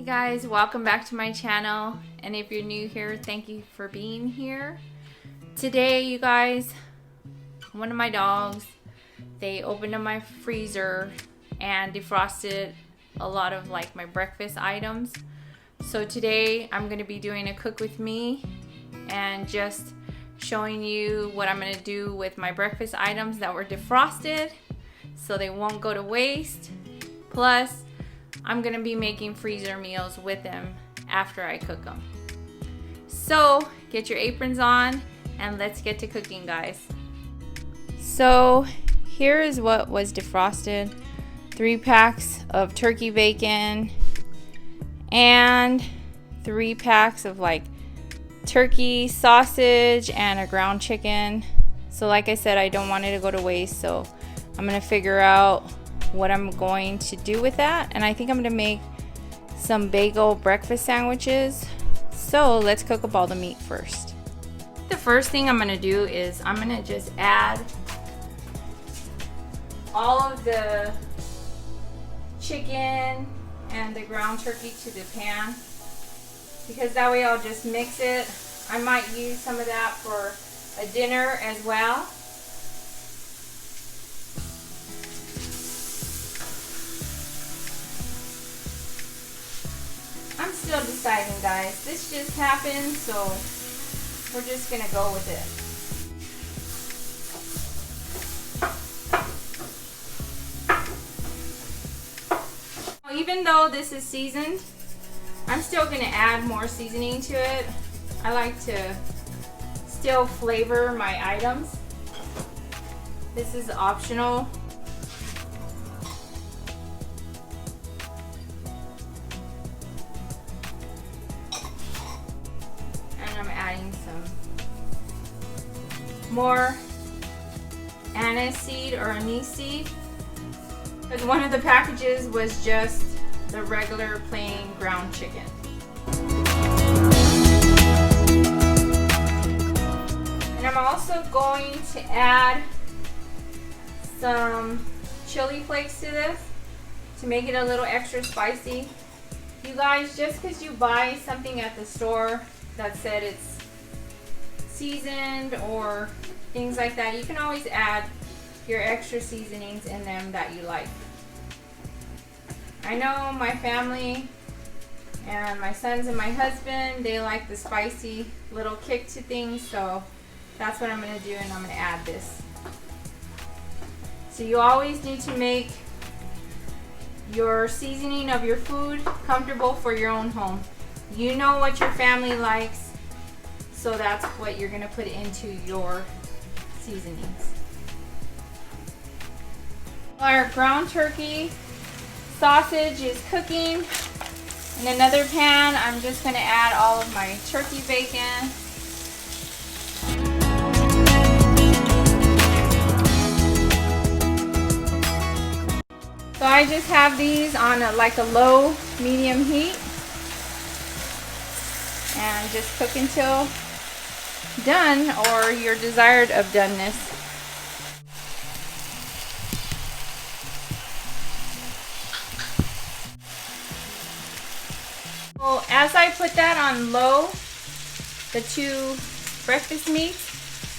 Guys, welcome back to my channel, and if you're new here, thank you for being here. Today, you guys, one of my dogs, they opened up my freezer and defrosted a lot of like my breakfast items. So today I'm going to be doing a cook with me and just showing you what I'm going to do with my breakfast items that were defrosted so they won't go to waste. Plus, I'm gonna be making freezer meals with them after I cook them. So get your aprons on and let's get to cooking, guys. So here is what was defrosted: 3 packs of turkey bacon and 3 packs of like turkey sausage and a ground chicken. So like I said, I don't want it to go to waste, so I'm gonna figure out what I'm going to do with that, and I think I'm gonna make some bagel breakfast sandwiches. So let's cook up all the meat first. The first thing I'm gonna do is I'm gonna just add all of the chicken and the ground turkey to the pan, because that way I'll just mix it. I might use some of that for a dinner as well. I'm still deciding, guys. This just happened, so we're just gonna go with it. Even though this is seasoned, I'm still gonna add more seasoning to it. I like to still flavor my items. This is optional. More anise seed or anise seed, because one of the packages was just the regular plain ground chicken. And I'm also going to add some chili flakes to this to make it a little extra spicy. You guys, just because you buy something at the store that said it's seasoned or things like that, you can always add your extra seasonings in them that you like. I know my family and my sons and my husband, they like the spicy little kick to things, so that's what I'm going to do, and I'm going to add this. So you always need to make your seasoning of your food comfortable for your own home. You know what your family likes, so that's what you're gonna put into your seasonings. Our ground turkey sausage is cooking. In another pan, I'm just gonna add all of my turkey bacon. So I just have these on like a low medium heat and just cook until done, or your desired of doneness. So as I put that on low, the 2 breakfast meats,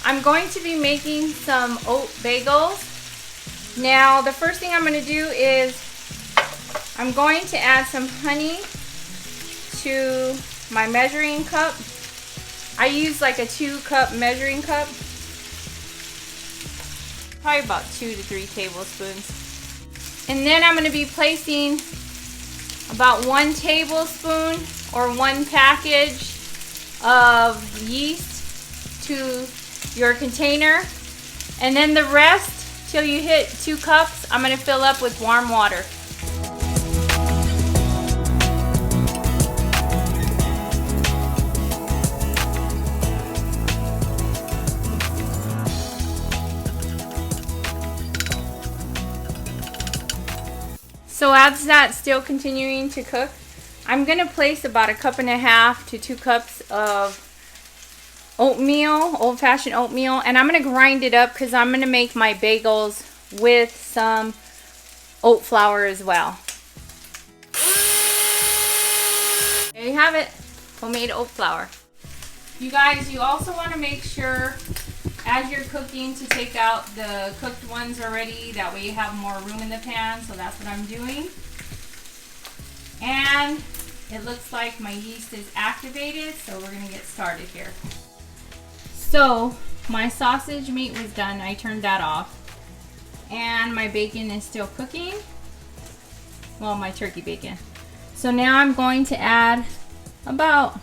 I'm going to be making some oat bagels. Now the first thing I'm going to do is I'm going to add some honey to my measuring cup. I use like a 2-cup measuring cup, probably about 2 to 3 tablespoons. And then I'm going to be placing about 1 tablespoon or 1 package of yeast to your container, and then the rest till you hit 2 cups I'm going to fill up with warm water. So as that's still continuing to cook, I'm going to place about 1.5 cups to 2 cups of oatmeal, old-fashioned oatmeal, and I'm going to grind it up because I'm going to make my bagels with some oat flour as well. There you have it, homemade oat flour. You guys, you also want to make sure as you're cooking to take out the cooked ones already. That way you have more room in the pan, so that's what I'm doing. And it looks like my yeast is activated, so we're gonna get started here. So my sausage meat was done, I turned that off. And my bacon is still cooking. Well, my turkey bacon. So now I'm going to add about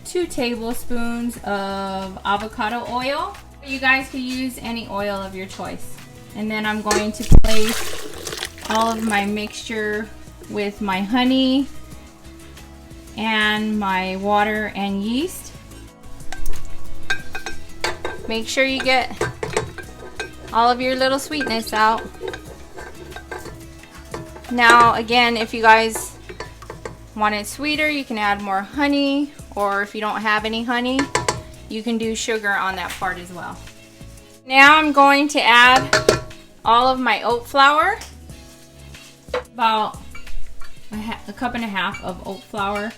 2 tablespoons of avocado oil. You guys could use any oil of your choice. And then I'm going to place all of my mixture with my honey and my water and yeast. Make sure you get all of your little sweetness out. Now again, if you guys want it sweeter, you can add more honey, or if you don't have any honey, you can do sugar on that part as well. Now I'm going to add all of my oat flour, about a cup and a half of oat flour.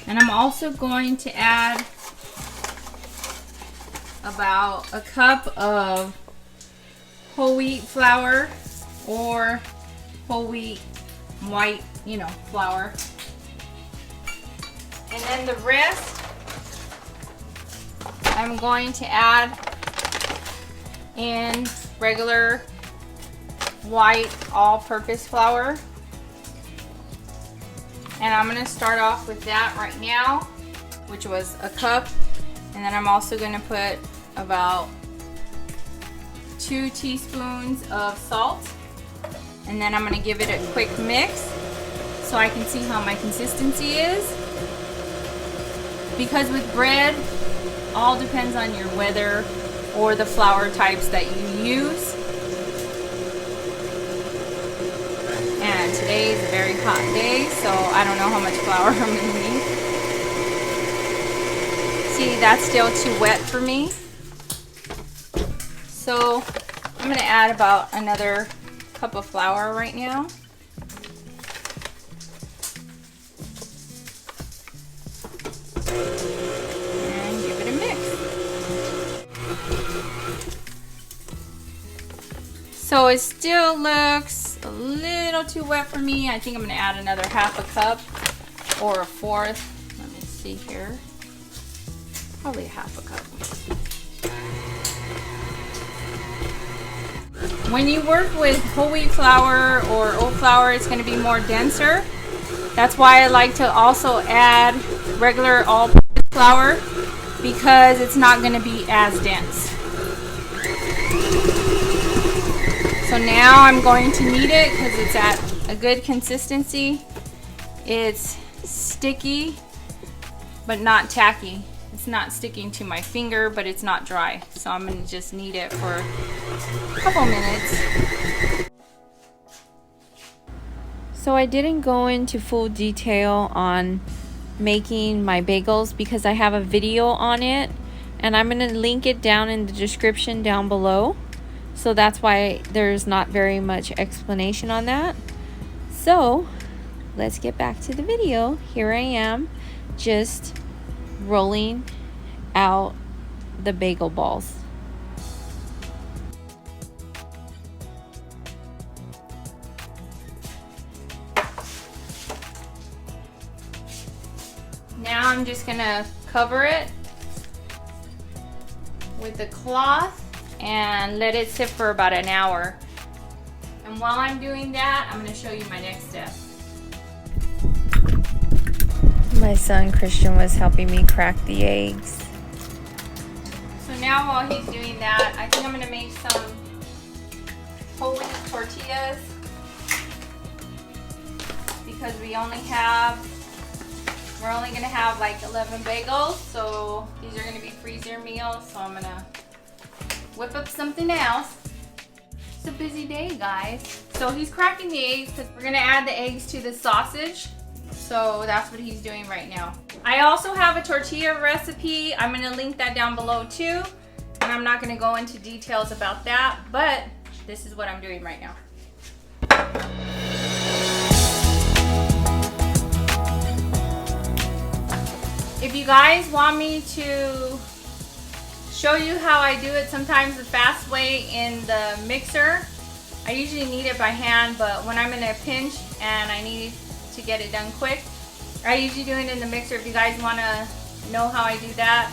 And I'm also going to add about a cup of whole wheat flour, or whole wheat white, flour. And then the rest, I'm going to add in regular white all-purpose flour. And I'm going to start off with that right now, which was a cup. And then I'm also going to put about 2 teaspoons of salt. And then I'm going to give it a quick mix so I can see how my consistency is. Because with bread, all depends on your weather or the flour types that you use. And today is a very hot day, so I don't know how much flour I'm going to need. See, that's still too wet for me. So I'm going to add about another cup of flour right now. And give it a mix. So it still looks a little too wet for me. I think I'm going to add another half a cup or a fourth. Let me see here. Probably a half a cup. When you work with whole wheat flour or oat flour, it's going to be more denser. That's why I like to also add regular all-purpose flour, because it's not going to be as dense. So now I'm going to knead it because it's at a good consistency. It's sticky, but not tacky. It's not sticking to my finger, but it's not dry. So I'm going to just knead it for a couple minutes. So I didn't go into full detail on making my bagels because I have a video on it, and I'm going to link it down in the description down below. So that's why there's not very much explanation on that. So let's get back to the video. Here I am, just rolling out the bagel balls. Now I'm just gonna cover it with a cloth and let it sit for about an hour. And while I'm doing that, I'm gonna show you my next step. My son Christian was helping me crack the eggs. So now while he's doing that, I think I'm gonna make some whole wheat tortillas, because we're only gonna have like 11 bagels, so these are gonna be freezer meals. So I'm gonna whip up something else. It's a busy day, guys. So he's cracking the eggs because we're gonna add the eggs to the sausage. So that's what he's doing right now. I also have a tortilla recipe. I'm gonna link that down below too. And I'm not gonna go into details about that, but this is what I'm doing right now. If you guys want me to show you how I do it sometimes the fast way in the mixer, I usually knead it by hand, but when I'm in a pinch and I need to get it done quick, I usually do it in the mixer. If you guys want to know how I do that,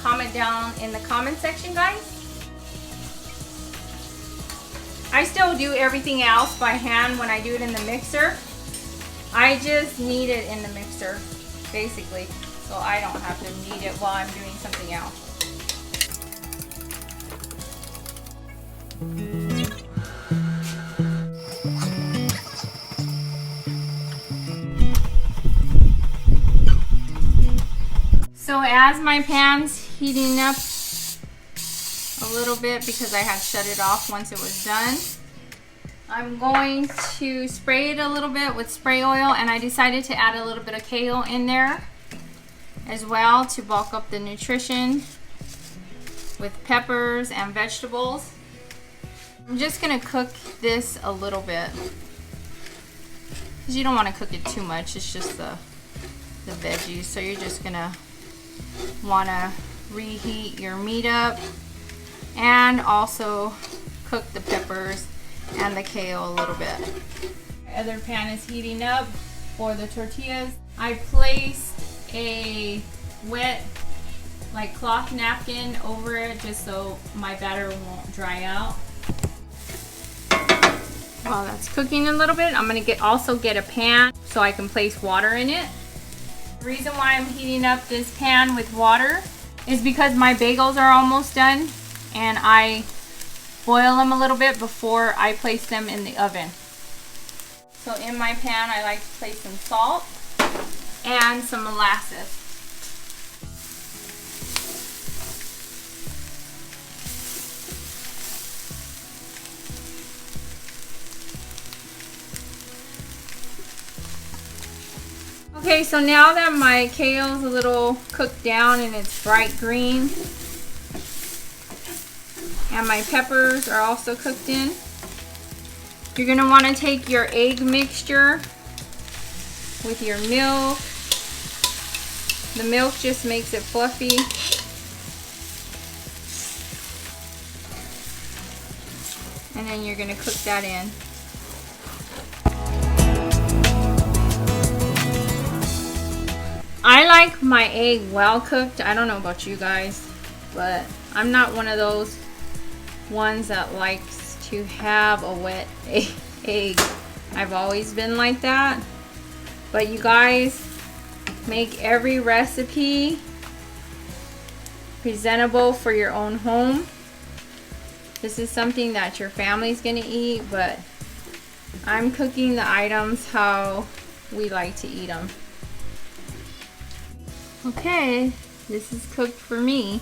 comment down in the comment section, guys. I still do everything else by hand when I do it in the mixer. I just knead it in the mixer, basically, so I don't have to knead it while I'm doing something else. So as my pan's heating up a little bit, because I had shut it off once it was done, I'm going to spray it a little bit with spray oil, and I decided to add a little bit of kale in there as well to bulk up the nutrition with peppers and vegetables. I'm just gonna cook this a little bit because you don't want to cook it too much. It's just the veggies, so you're just gonna want to reheat your meat up and also cook the peppers and the kale a little bit. The other pan is heating up for the tortillas. I placed a wet cloth napkin over it just so my batter won't dry out. While that's cooking a little bit, I'm gonna also get a pan so I can place water in it. The reason why I'm heating up this pan with water is because my bagels are almost done and I boil them a little bit before I place them in the oven. So in my pan, I like to place some salt and some molasses. Okay, so now that my kale's a little cooked down and it's bright green, and my peppers are also cooked in, you're gonna wanna take your egg mixture with your milk. The milk just makes it fluffy. And then you're gonna cook that in. I like my egg well cooked. I don't know about you guys, but I'm not one of those ones that likes to have a wet egg. I've always been like that. But you guys, make every recipe presentable for your own home. This is something that your family's gonna eat, but I'm cooking the items how we like to eat them. Okay, this is cooked for me.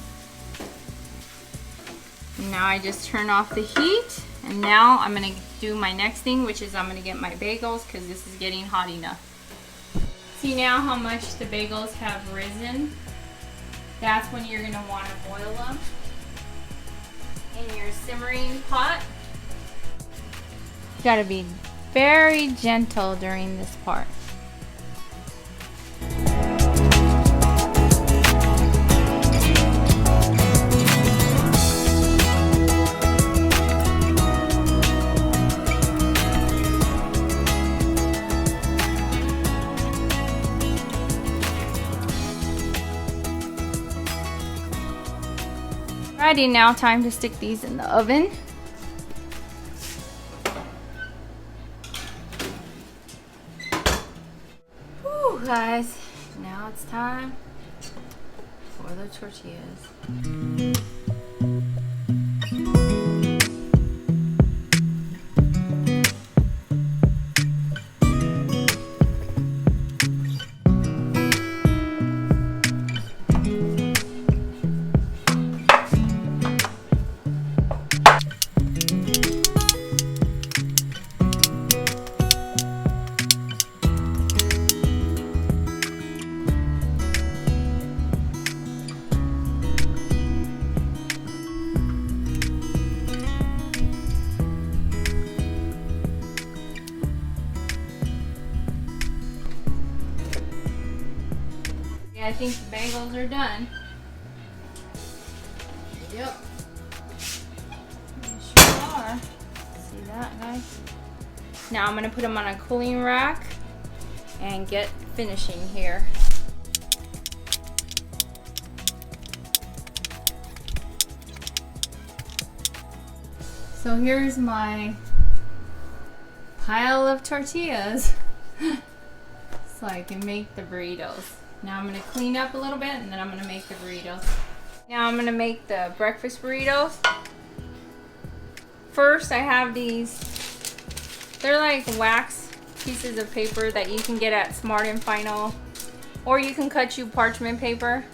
And now I just turn off the heat, and now I'm gonna do my next thing, which is I'm gonna get my bagels because this is getting hot enough. See now how much the bagels have risen? That's when you're gonna wanna boil them in your simmering pot. You gotta be very gentle during this part. Alrighty, now time to stick these in the oven. Whew, guys, now it's time for the tortillas. Yeah, I think the bagels are done. Yep. They sure are. See that, guys? Now I'm gonna put them on a cooling rack and get finishing here. So here's my pile of tortillas so I can make the burritos. Now I'm gonna clean up a little bit and then I'm gonna make the burritos. Now I'm gonna make the breakfast burritos. First I have these, they're like wax pieces of paper that you can get at Smart and Final, or you can cut you parchment paper.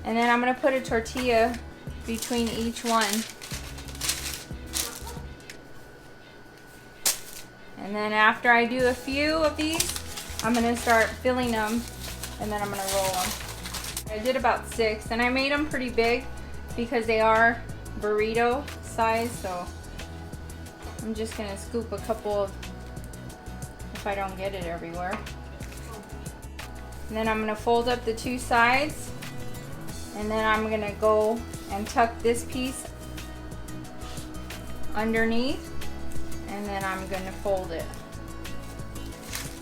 And then I'm gonna put a tortilla between each one. And then after I do a few of these, I'm gonna start filling them and then I'm gonna roll them. I did about 6 and I made them pretty big because they are burrito size, so I'm just gonna scoop a couple of, if I don't get it everywhere. And then I'm gonna fold up the 2 sides and then I'm gonna go and tuck this piece underneath. And then I'm going to fold it.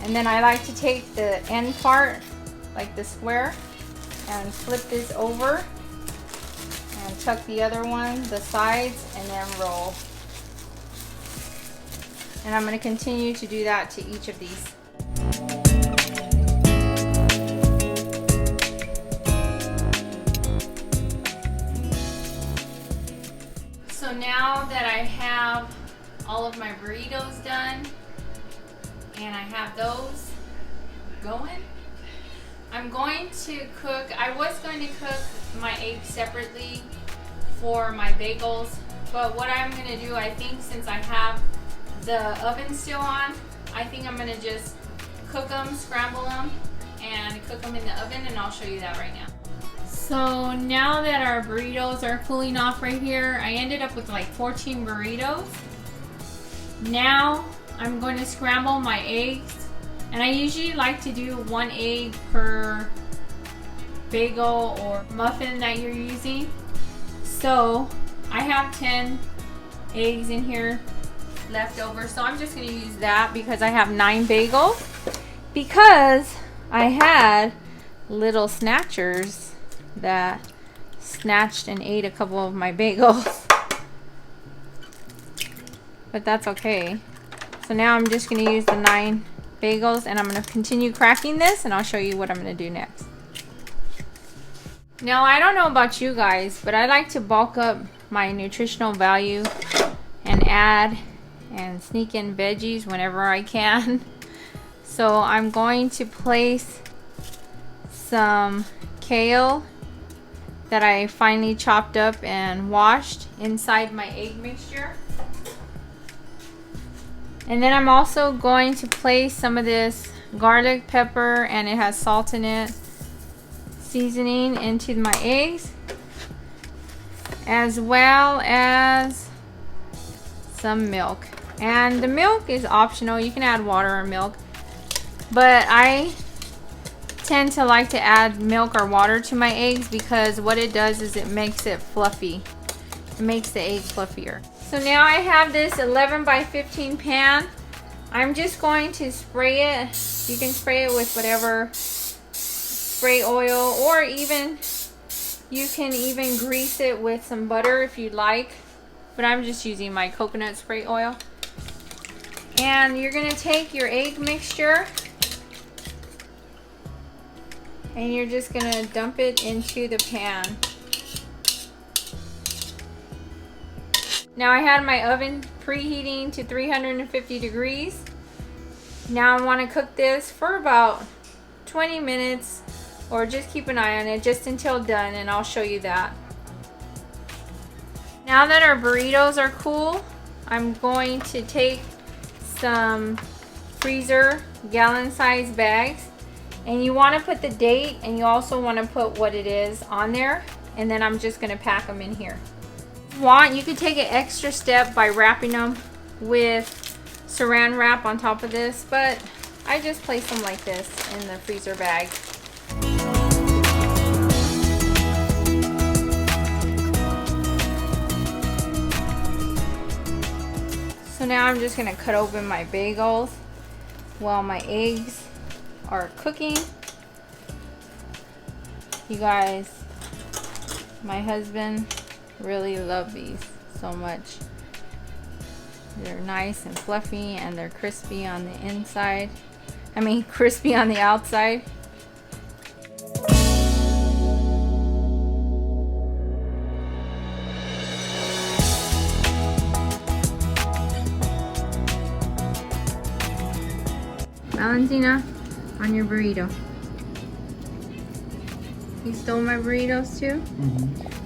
And then I like to take the end part, like the square, and flip this over and tuck the other one, the sides, and then roll. And I'm going to continue to do that to each of these. So now that I have all of my burritos done and I have those going, I'm going to cook, I was going to cook my eggs separately for my bagels, but what I'm going to do, I think since I have the oven still on, I think I'm going to just cook them, scramble them, and cook them in the oven, and I'll show you that right now. So now that our burritos are cooling off right here, I ended up with like 14 burritos. Now I'm going to scramble my eggs, and I usually like to do 1 egg per bagel or muffin that you're using. So I have 10 eggs in here left over, so I'm just going to use that because I have 9 bagels, because I had little snatchers that snatched and ate a couple of my bagels. But that's okay. So now I'm just going to use the 9 bagels and I'm going to continue cracking this, and I'll show you what I'm going to do next. Now I don't know about you guys, but I like to bulk up my nutritional value and add and sneak in veggies whenever I can. So I'm going to place some kale that I finely chopped up and washed inside my egg mixture. And then I'm also going to place some of this garlic pepper, and it has salt in it, seasoning into my eggs, as well as some milk. And the milk is optional, you can add water or milk, but I tend to like to add milk or water to my eggs because what it does is it makes it fluffy. It makes the egg fluffier. So now I have this 11 by 15 pan. I'm just going to spray it. You can spray it with whatever spray oil, or even you can even grease it with some butter if you'd like, but I'm just using my coconut spray oil. And you're going to take your egg mixture and you're just going to dump it into the pan. Now I had my oven preheating to 350 degrees. Now I want to cook this for about 20 minutes, or just keep an eye on it just until done, and I'll show you that. Now that our burritos are cool, I'm going to take some freezer gallon size bags, and you want to put the date and you also want to put what it is on there, and then I'm just going to pack them in here. You could take an extra step by wrapping them with saran wrap on top of this, but I just place them like this in the freezer bag. So now I'm just gonna cut open my bagels while my eggs are cooking. You guys, my husband really loves these so much. They're nice and fluffy and they're crispy on the inside. I mean, crispy on the outside. Valentina, on your burrito. You stole my burritos too?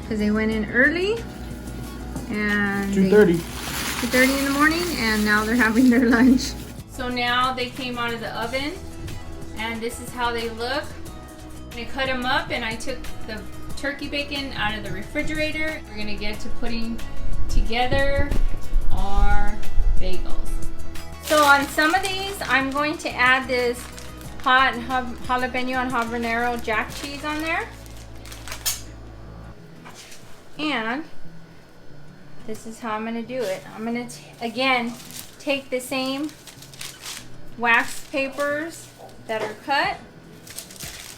Because they went in early and 2:30. 2:30 in the morning, and now they're having their lunch. So now they came out of the oven and this is how they look. I cut them up and I took the turkey bacon out of the refrigerator. We're gonna get to putting together our bagels. So on some of these, I'm going to add this hot jalapeno and habanero jack cheese on there. And this is how I'm going to do it. I'm going to, again, take the same wax papers that are cut,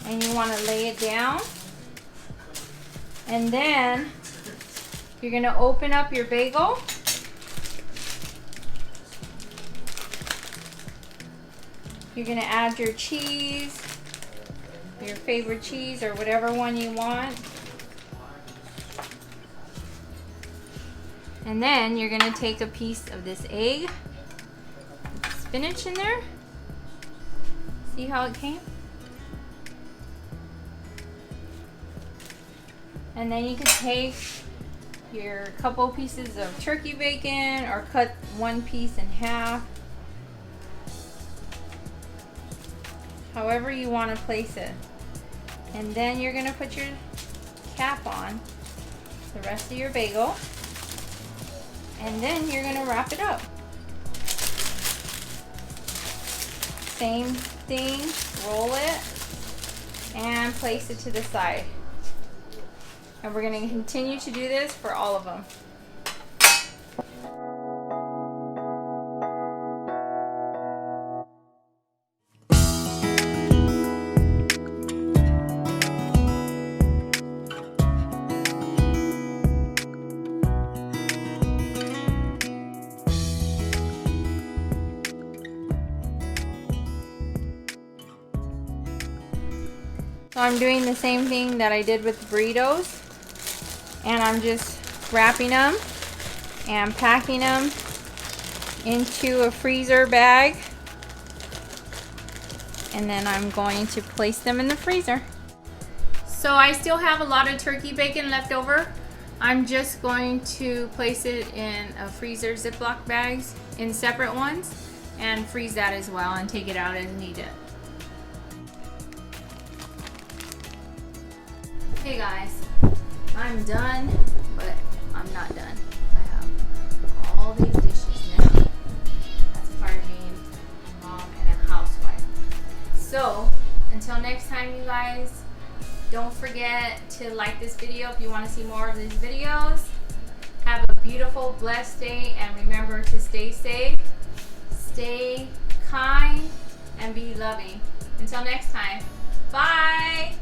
and you want to lay it down. And then you're going to open up your bagel. You're gonna add your cheese, your favorite cheese or whatever one you want. And then you're gonna take a piece of this egg, spinach in there. See how it came? And then you can take your couple pieces of turkey bacon or cut one piece in half. However you want to place it. And then you're going to put your cap on the rest of your bagel. And then you're going to wrap it up. Same thing, roll it and place it to the side. And we're going to continue to do this for all of them. So I'm doing the same thing that I did with the burritos, and I'm just wrapping them and packing them into a freezer bag, and then I'm going to place them in the freezer. So I still have a lot of turkey bacon left over. I'm just going to place it in a freezer Ziploc bags in separate ones and freeze that as well and take it out as needed. Hey guys, I'm done, but I'm not done. I have all these dishes now. That's a part of being a mom and a housewife. So, until next time you guys, don't forget to like this video if you want to see more of these videos. Have a beautiful, blessed day, and remember to stay safe, stay kind, and be loving. Until next time, bye!